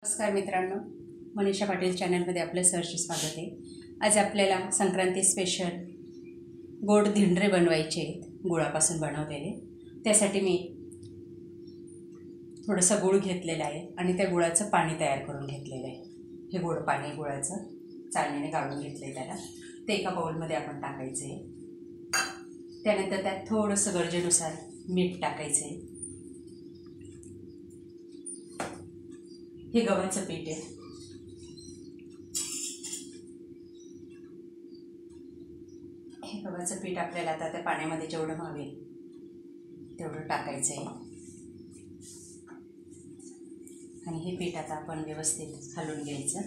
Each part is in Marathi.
नमस्कार मित्रांनो, मनीषा पाटील चॅनलमध्ये आपलं सहर्ष स्वागत आहे। आज आपल्याला संक्रांती स्पेशल गोड धिंडरे बनवायचे आहेत, गुळापासून बनवलेले। त्यासाठी मी थोडंसं गुळ घेतलेला आहे आणि त्या गुळाचं पाणी तयार करून घेतलेलं आहे। हे गोड पाणी गुळाचं चाळणीने गाळून घेतले त्याला ते एका बाउलमध्ये आपण टाकायचे आहे। त्यानंतर त्यात थोडंसं गरजेनुसार मीठ टाकायचे आहे। हे गव्हाचं पीठ आहे। हे गव्हाचं पीठ आपल्याला आता त्या पाण्यामध्ये जेवढं मावेल तेवढं टाकायचं आहे आणि हे पीठ आता आपण व्यवस्थित हलवून घ्यायचं।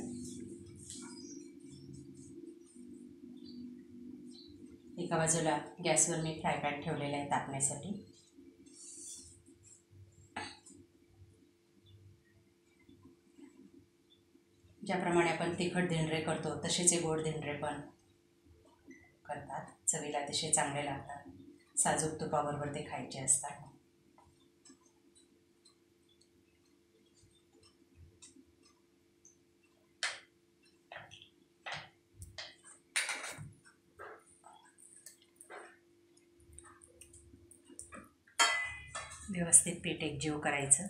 एका बाजूला गॅसवर मी फ्राय पॅन ठेवलेला आहे तापण्यासाठी। ज्याप्रमाणे आपण तिखट धिंडरे करतो तसेच हे गोड धिंडरे पण करतात। चवीला अतिशय चांगले लागतात। साजूक तुपाबरोबर ते खायचे असतात। व्यवस्थित पीठ एकजीव करायचं।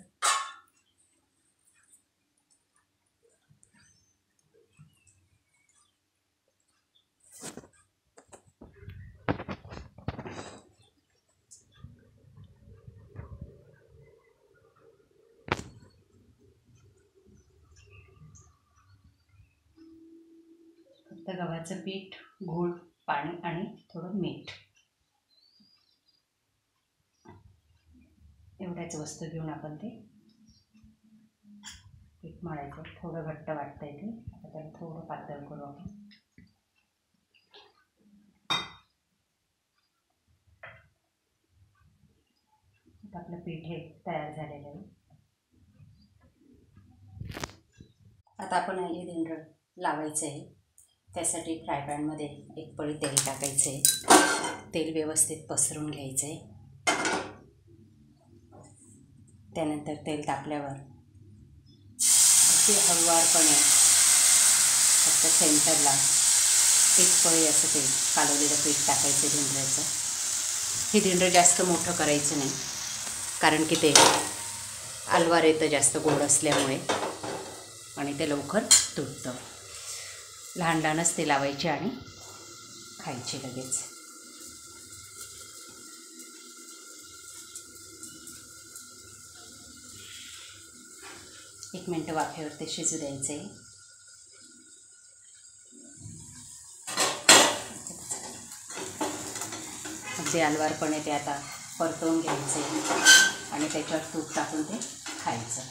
फक्त गव्हाचं पीठ, गूळ, पाणी आणि थोडं मीठ एवढ्याच वस्तू घेऊन आपण ते पीठ मळायचं। थोडं घट्ट वाटतंय ते, आता त्याला थोडं पातळ करू आपण। आपलं पीठ हे तयार झालेलं आहे। आता आपण हे धिंडरं लावायचं आहे। त्यासाठी फ्राय पॅनमध्ये एक पळी तेल टाकायचं आहे। तेल व्यवस्थित पसरून घ्यायचं आहे। त्यानंतर तेल तापल्यावर अगदी हळुवारपणे फक्त सेंटरला एक पळी असं ते कालवलेलं पीठ टाकायचं धिंडऱ्याचं। हे धिंडरं जास्त मोठं करायचं नाही, कारण की ते आलवार येतं जास्त गोड असल्यामुळे आणि ते लवकर तुटतं। लहान लहानच ते लावायचे आणि खायचे लगेच। एक मिनटं वाफेवर ते शिजू द्यायचे। अगदी अलवारपणे ते आता परतवून घ्यायचे आणि त्याच्यावर तूप टाकून ते खायचं।